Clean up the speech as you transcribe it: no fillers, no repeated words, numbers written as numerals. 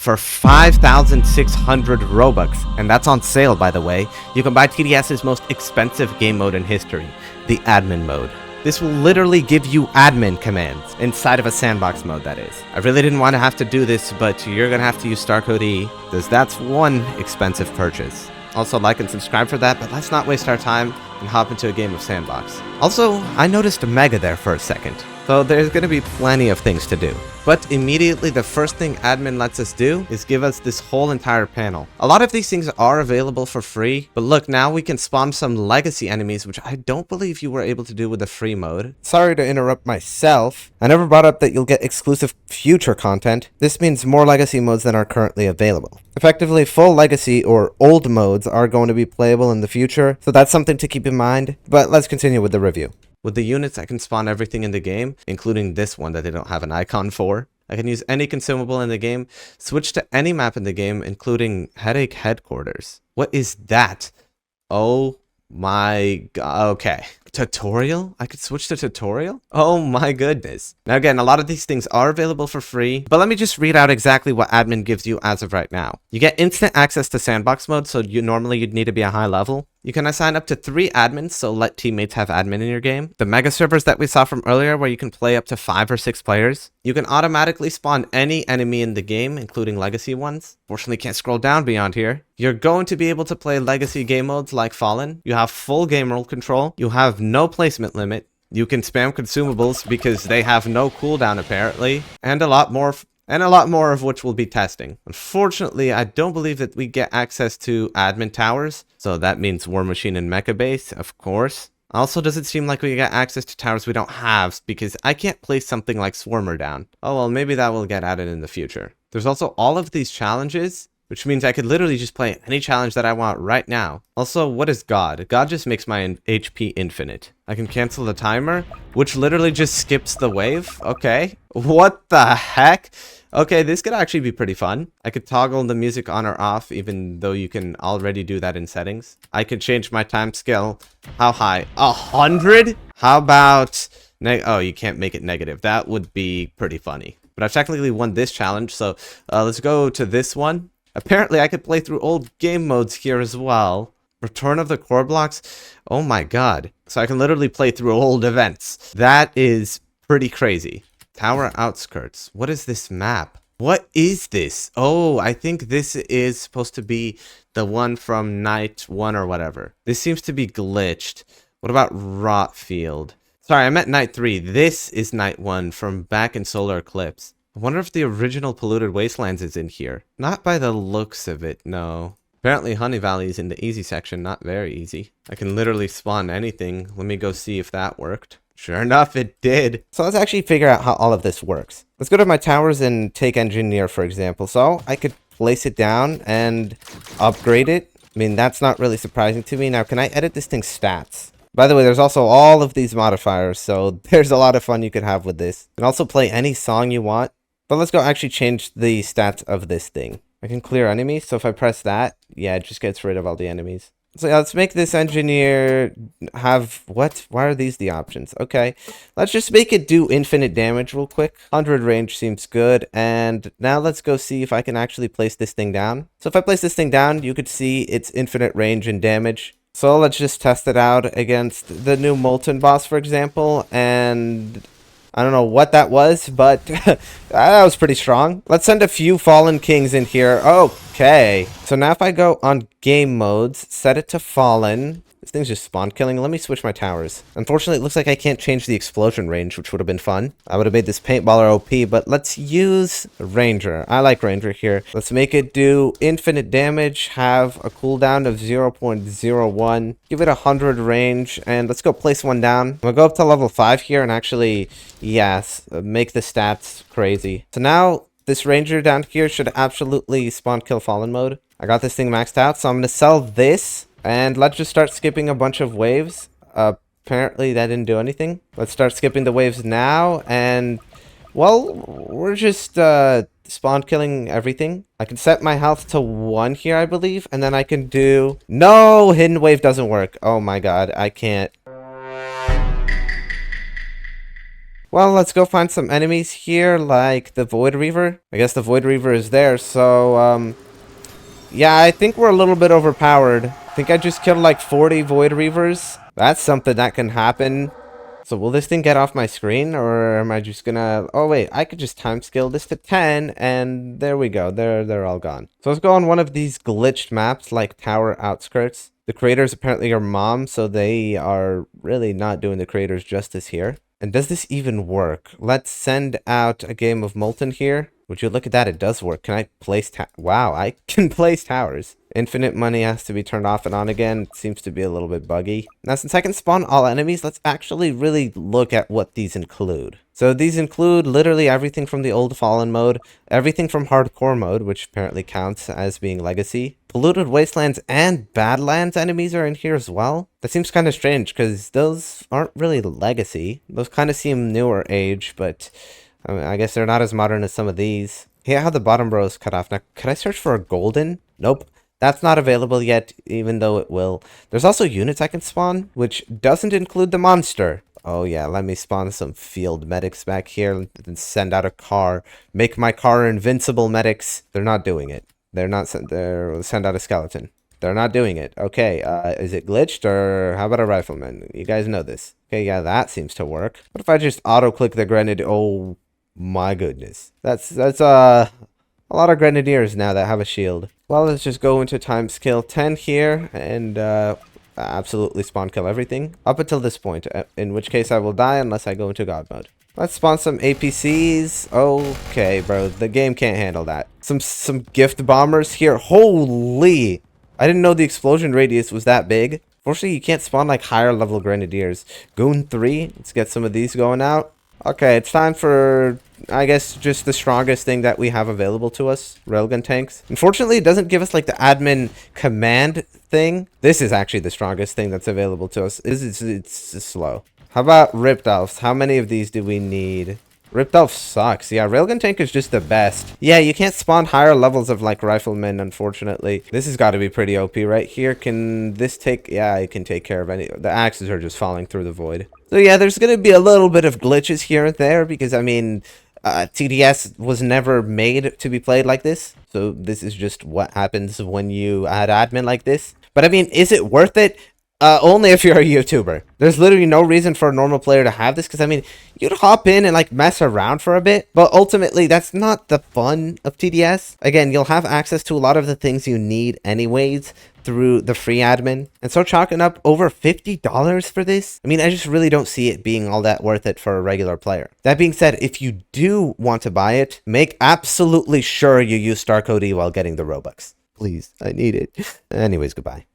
For 5,600 Robux, and that's on sale by the way, you can buy TDS's most expensive game mode in history, the admin mode. This will literally give you admin commands inside of a sandbox mode, that is. I really didn't want to have to do this, but you're gonna have to use star code E, because that's one expensive purchase. Also, like and subscribe for that, but let's not waste our time and hop into a game of sandbox. Also, I noticed a Mega there for a second, so there's gonna be plenty of things to do. But immediately, the first thing admin lets us do is give us this whole entire panel. A lot of these things are available for free, but look, now we can spawn some legacy enemies, which I don't believe you were able to do with the free mode. Sorry to interrupt myself. I never brought up that you'll get exclusive future content. This means more legacy modes than are currently available. Effectively, full legacy or old modes are going to be playable in the future, so that's something to keep in mind. But let's continue with the review. With the units, I can spawn everything in the game, including this one that they don't have an icon for. I can use any consumable in the game, switch to any map in the game, including Headache Headquarters. What is that? Oh my god, okay. Tutorial? I could switch to tutorial? Oh my goodness. Now again, a lot of these things are available for free, but let me just read out exactly what admin gives you as of right now. You get instant access to sandbox mode, so you'd need to be a high level. You can assign up to 3 admins, so let teammates have admin in your game. The mega servers that we saw from earlier, where you can play up to 5 or 6 players. You can automatically spawn any enemy in the game, including legacy ones. Fortunately, can't scroll down beyond here. You're going to be able to play legacy game modes like Fallen. You have full game role control. You have no placement limit. You can spam consumables because they have no cooldown apparently, and a lot more of which we'll be testing. Unfortunately, I don't believe that we get access to admin towers, so that means War Machine and Mecha Base, of course. Also, does it seem like we get access to towers we don't have, because I can't place something like Swarmer down. Oh well, maybe that will get added in the future. There's also all of these challenges, which means I could literally just play any challenge that I want right now. Also, what is God? God just makes my HP infinite. I can cancel the timer, which literally just skips the wave. Okay. What the heck? Okay, this could actually be pretty fun. I could toggle the music on or off, even though you can already do that in settings. I could change my time scale. How high? 100? How about... Oh, you can't make it negative. That would be pretty funny. But I've technically won this challenge, so let's go to this one. Apparently, I could play through old game modes here as well. Return of the Core Blocks? Oh my god. So I can literally play through old events. That is pretty crazy. Tower Outskirts. What is this map? What is this? Oh, I think this is supposed to be the one from Night 1 or whatever. This seems to be glitched. What about Rotfield? Sorry, I meant Night 3. This is Night 1 from back in Solar Eclipse. I wonder if the original Polluted Wastelands is in here. Not by the looks of it, no. Apparently Honey Valley is in the easy section, not very easy. I can literally spawn anything. Let me go see if that worked. Sure enough, it did. So let's actually figure out how all of this works. Let's go to my towers and take Engineer, for example. So I could place it down and upgrade it. I mean, that's not really surprising to me. Now, can I edit this thing's stats? By the way, there's also all of these modifiers, so there's a lot of fun you could have with this. You can also play any song you want. But let's go actually change the stats of this thing. I can clear enemies, so if I press that, yeah, it just gets rid of all the enemies. So yeah, let's make this Engineer have... What? Why are these the options? Okay, let's just make it do infinite damage real quick. 100 range seems good, and now let's go see if I can actually place this thing down. So if I place this thing down, you could see its infinite range and damage. So let's just test it out against the new Molten boss, for example, and... I don't know what that was, but that was pretty strong. Let's send a few Fallen Kings in here. Okay. So now if I go on game modes, set it to Fallen. This thing's just spawn killing. Let me switch my towers. Unfortunately, it looks like I can't change the explosion range, which would have been fun. I would have made this paintballer OP, but let's use Ranger. I like Ranger here. Let's make it do infinite damage, have a cooldown of 0.01, give it 100 range, and let's go place one down. I'm gonna go up to level 5 here and actually, yes, make the stats crazy. So now this Ranger down here should absolutely spawn kill Fallen mode. I got this thing maxed out, so I'm gonna sell this. And let's just start skipping a bunch of waves. Apparently that didn't do anything. Let's start skipping the waves now. And, well, we're just spawn killing everything. I can set my health to 1 here, I believe. And then I can do... No! Hidden wave doesn't work. Oh my god, I can't. Well, let's go find some enemies here, like the Void Reaver. I guess the Void Reaver is there, so, yeah, I think we're a little bit overpowered. I think I just killed like 40 Void Reavers. That's something that can happen. So will this thing get off my screen, or am I just gonna... Oh wait, I could just time scale this to 10, and there we go. They're all gone. So let's go on one of these glitched maps, like Tower Outskirts. The creators apparently are mom, so they are really not doing the creators justice here. And does this even work? Let's send out a game of Molten here. Would you look at that? It does work. Can I place Wow, I can place towers. Infinite money has to be turned off and on again. It seems to be a little bit buggy. Now, since I can spawn all enemies, let's actually really look at what these include. So these include literally everything from the old Fallen mode, everything from Hardcore mode, which apparently counts as being Legacy. Polluted Wastelands and Badlands enemies are in here as well. That seems kind of strange because those aren't really Legacy. Those kind of seem newer age, but I mean, I guess they're not as modern as some of these. Yeah, how the bottom row is cut off. Now, could I search for a golden? Nope. That's not available yet, even though it will. There's also units I can spawn, which doesn't include the monster. Oh yeah, let me spawn some field medics back here and send out a car. Make my car invincible medics. They're not doing it. They're not. They're send out a skeleton. They're not doing it. Okay, is it glitched, or how about a rifleman? You guys know this. Okay, yeah, that seems to work. What if I just auto-click the grenadier? Oh my goodness. That's a lot of grenadiers now that have a shield. Well, let's just go into time scale 10 here and absolutely spawn kill everything up until this point, in which case I will die unless I go into God mode. Let's spawn some APCs. Okay, bro, the game can't handle that. Some gift bombers here. Holy! I didn't know the explosion radius was that big. Fortunately, you can't spawn like higher level grenadiers. Goon 3. Let's get some of these going out. Okay, it's time for, I guess, just the strongest thing that we have available to us. Railgun tanks. Unfortunately, it doesn't give us like the admin command thing. This is actually the strongest thing that's available to us. It's slow. How about Ripped Elves? How many of these do we need? Ripped Elf sucks. Yeah, Railgun Tank is just the best. Yeah, you can't spawn higher levels of, like, Riflemen, unfortunately. This has got to be pretty OP right here. Can this take... Yeah, it can take care of any... The axes are just falling through the void. So, yeah, there's going to be a little bit of glitches here and there because, I mean, TDS was never made to be played like this. So, this is just what happens when you add admin like this. But, I mean, is it worth it? Only if you're a YouTuber. There's literally no reason for a normal player to have this, because, I mean, you'd hop in and, like, mess around for a bit, but ultimately, that's not the fun of TDS. Again, you'll have access to a lot of the things you need anyways through the free admin, and so chalking up over $50 for this, I mean, I just really don't see it being all that worth it for a regular player. That being said, if you do want to buy it, make absolutely sure you use star code E while getting the Robux. Please, I need it. Anyways, goodbye.